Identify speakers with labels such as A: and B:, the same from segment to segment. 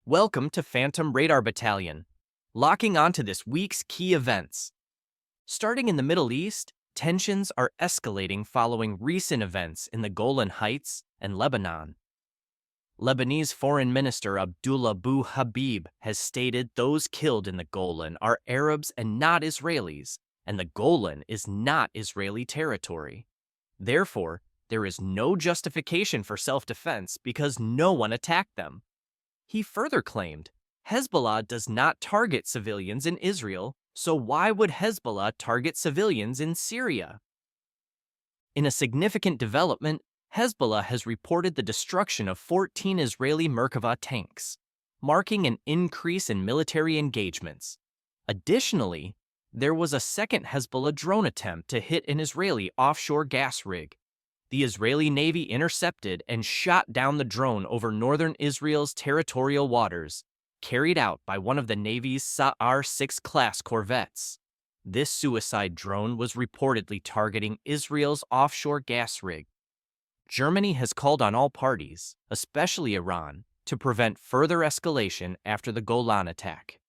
A: Welcome to Phantom Radar Battalion. Locking onto this week's key events. Starting in the Middle East, tensions are escalating following recent events in the Golan Heights and Lebanon. Lebanese Foreign Minister Abdullah Abu Habib has stated those killed in the Golan are Arabs and not Israelis, and the Golan is not Israeli territory. Therefore, there is no justification for self-defense because no one attacked them. He further claimed, Hezbollah does not target civilians in Israel, so why would Hezbollah target civilians in Syria? In a significant development, Hezbollah has reported the destruction of 14 Israeli Merkava tanks, marking an increase in military engagements. Additionally, there was a second Hezbollah drone attempt to hit an Israeli offshore gas rig. The Israeli Navy intercepted and shot down the drone over northern Israel's territorial waters, carried out by one of the Navy's Sa'ar-6 class corvettes. This suicide drone was reportedly targeting Israel's offshore gas rig. Germany has called on all parties, especially Iran, to prevent further escalation after the Golan attack.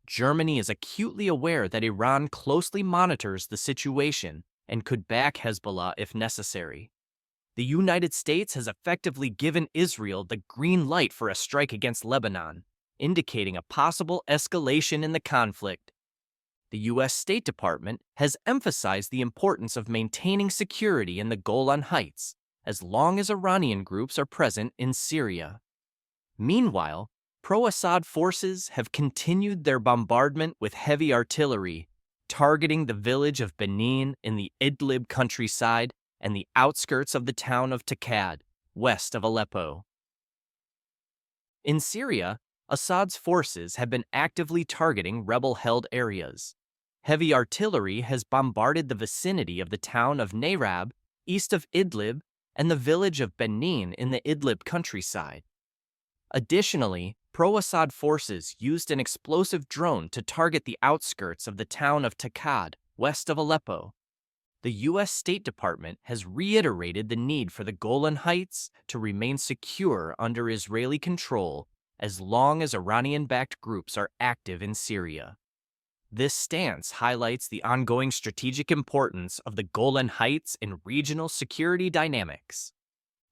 A: Germany is acutely aware that Iran closely monitors the situation and could back Hezbollah if necessary. The United States has effectively given Israel the green light for a strike against Lebanon, indicating a possible escalation in the conflict. The U.S. State Department has emphasized the importance of maintaining security in the Golan Heights as long as Iranian groups are present in Syria. Meanwhile, pro-Assad forces have continued their bombardment with heavy artillery, targeting the village of Benin in the Idlib countryside and the outskirts of the town of Takhad, west of Aleppo. In Syria, Assad's forces have been actively targeting rebel-held areas. Heavy artillery has bombarded the vicinity of the town of Nayrab, east of Idlib, and the village of Benin in the Idlib countryside. Additionally, pro-Assad forces used an explosive drone to target the outskirts of the town of Takhad, west of Aleppo. The U.S. State Department has reiterated the need for the Golan Heights to remain secure under Israeli control as long as Iranian-backed groups are active in Syria. This stance highlights the ongoing strategic importance of the Golan Heights in regional security dynamics.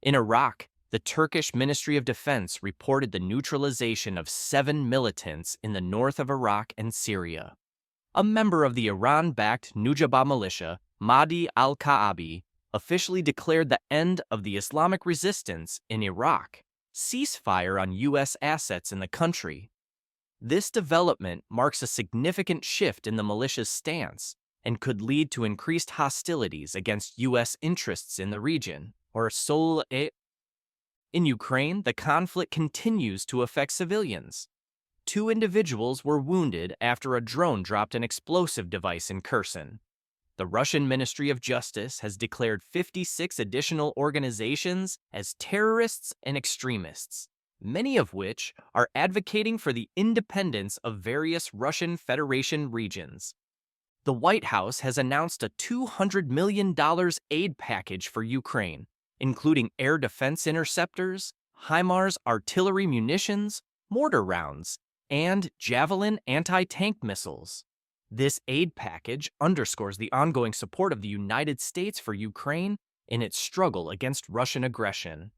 A: In Iraq, the Turkish Ministry of Defense reported the neutralization of 7 militants in the north of Iraq and Syria. A member of the Iran-backed Nujaba militia, Mahdi al-Ka'abi, officially declared the end of the Islamic resistance in Iraq, ceasefire on U.S. assets in the country. This development marks a significant shift in the militia's stance and could lead to increased hostilities against U.S. interests in the region, or In Ukraine, the conflict continues to affect civilians. 2 individuals were wounded after a drone dropped an explosive device in Kherson. The Russian Ministry of Justice has declared 56 additional organizations as terrorists and extremists, many of which are advocating for the independence of various Russian Federation regions. The White House has announced a $200 million aid package for Ukraine, including air defense interceptors, HIMARS artillery munitions, mortar rounds, and Javelin anti-tank missiles. This aid package underscores the ongoing support of the United States for Ukraine in its struggle against Russian aggression.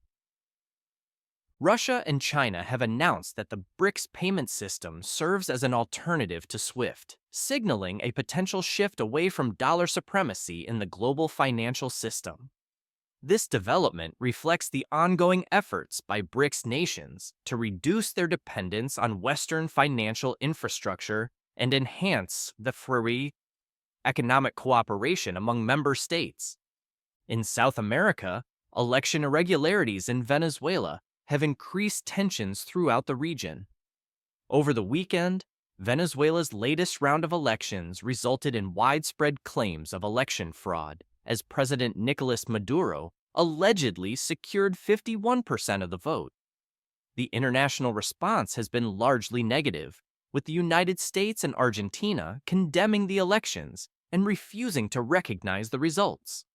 A: Russia and China have announced that the BRICS payment system serves as an alternative to SWIFT, signaling a potential shift away from dollar supremacy in the global financial system. This development reflects the ongoing efforts by BRICS nations to reduce their dependence on Western financial infrastructure and enhance the free economic cooperation among member states. In South America, election irregularities in Venezuela have increased tensions throughout the region. Over the weekend, Venezuela's latest round of elections resulted in widespread claims of election fraud, as President Nicolas Maduro allegedly secured 51% of the vote. The international response has been largely negative, with the United States and Argentina condemning the elections and refusing to recognize the results.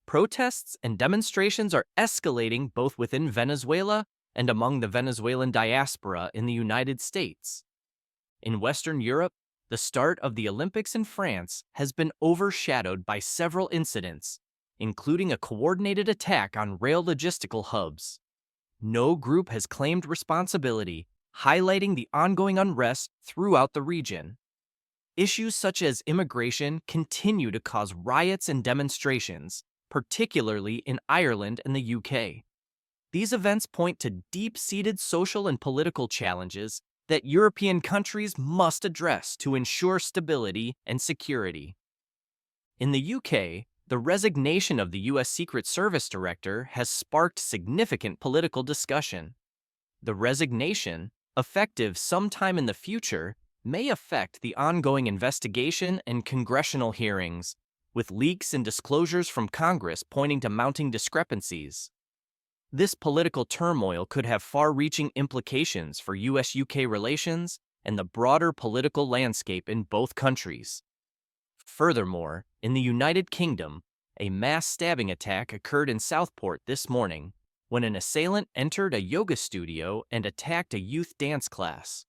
A: Protests and demonstrations are escalating both within Venezuela and among the Venezuelan diaspora in the United States. In Western Europe, the start of the Olympics in France has been overshadowed by several incidents, including a coordinated attack on rail logistical hubs. No group has claimed responsibility, highlighting the ongoing unrest throughout the region. Issues such as immigration continue to cause riots and demonstrations, particularly in Ireland and the UK. These events point to deep-seated social and political challenges that European countries must address to ensure stability and security. In the UK, the resignation of the U.S. Secret Service director has sparked significant political discussion. The resignation, effective sometime in the future, may affect the ongoing investigation and congressional hearings, with leaks and disclosures from Congress pointing to mounting discrepancies. This political turmoil could have far-reaching implications for U.S.-UK relations and the broader political landscape in both countries. Furthermore, in the United Kingdom, a mass stabbing attack occurred in Southport this morning when an assailant entered a yoga studio and attacked a youth dance class.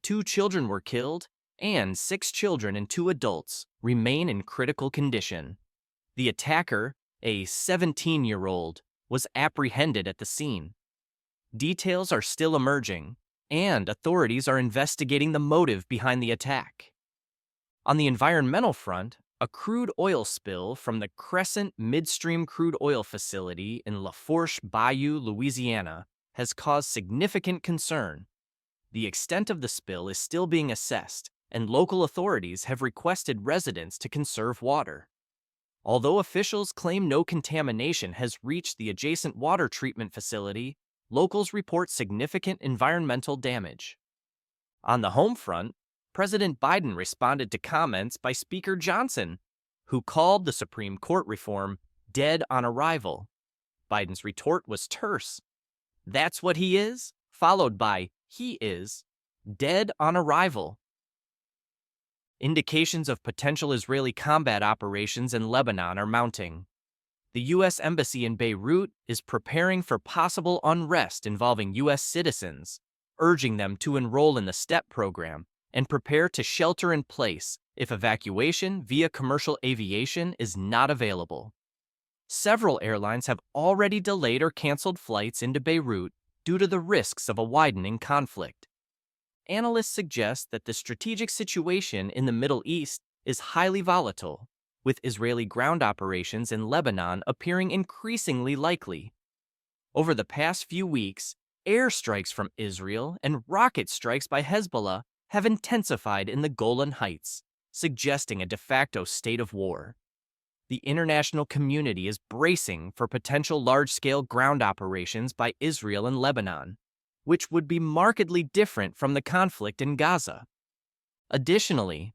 A: 2 children were killed, and 6 children and 2 adults remain in critical condition. The attacker, a 17-year-old, was apprehended at the scene. Details are still emerging, and authorities are investigating the motive behind the attack. On the environmental front, a crude oil spill from the Crescent midstream crude oil facility in Lafourche Bayou, Louisiana, has caused significant concern. The extent of the spill is still being assessed, and local authorities have requested residents to conserve water. Although officials claim no contamination has reached the adjacent water treatment facility, locals report significant environmental damage. On the home front, President Biden responded to comments by Speaker Johnson, who called the Supreme Court reform dead on arrival. Biden's retort was terse. "That's what he is," followed by "he is dead on arrival." Indications of potential Israeli combat operations in Lebanon are mounting. The U.S. Embassy in Beirut is preparing for possible unrest involving U.S. citizens, urging them to enroll in the STEP program and prepare to shelter in place if evacuation via commercial aviation is not available. Several airlines have already delayed or canceled flights into Beirut due to the risks of a widening conflict. Analysts suggest that the strategic situation in the Middle East is highly volatile, with Israeli ground operations in Lebanon appearing increasingly likely. Over the past few weeks, airstrikes from Israel and rocket strikes by Hezbollah have intensified in the Golan Heights, suggesting a de facto state of war. The international community is bracing for potential large-scale ground operations by Israel in Lebanon, which would be markedly different from the conflict in Gaza. Additionally,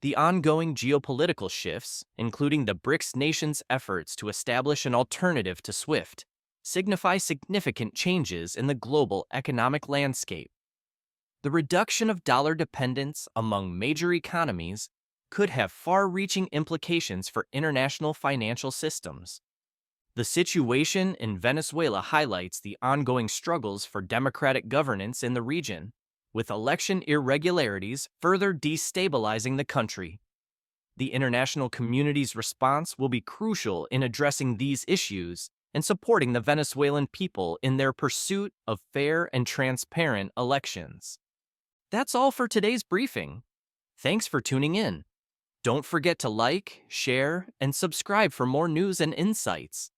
A: the ongoing geopolitical shifts, including the BRICS nations' efforts to establish an alternative to SWIFT, signify significant changes in the global economic landscape. The reduction of dollar dependence among major economies could have far-reaching implications for international financial systems. The situation in Venezuela highlights the ongoing struggles for democratic governance in the region, with election irregularities further destabilizing the country. The international community's response will be crucial in addressing these issues and supporting the Venezuelan people in their pursuit of fair and transparent elections. That's all for today's briefing. Thanks for tuning in. Don't forget to like, share, and subscribe for more news and insights.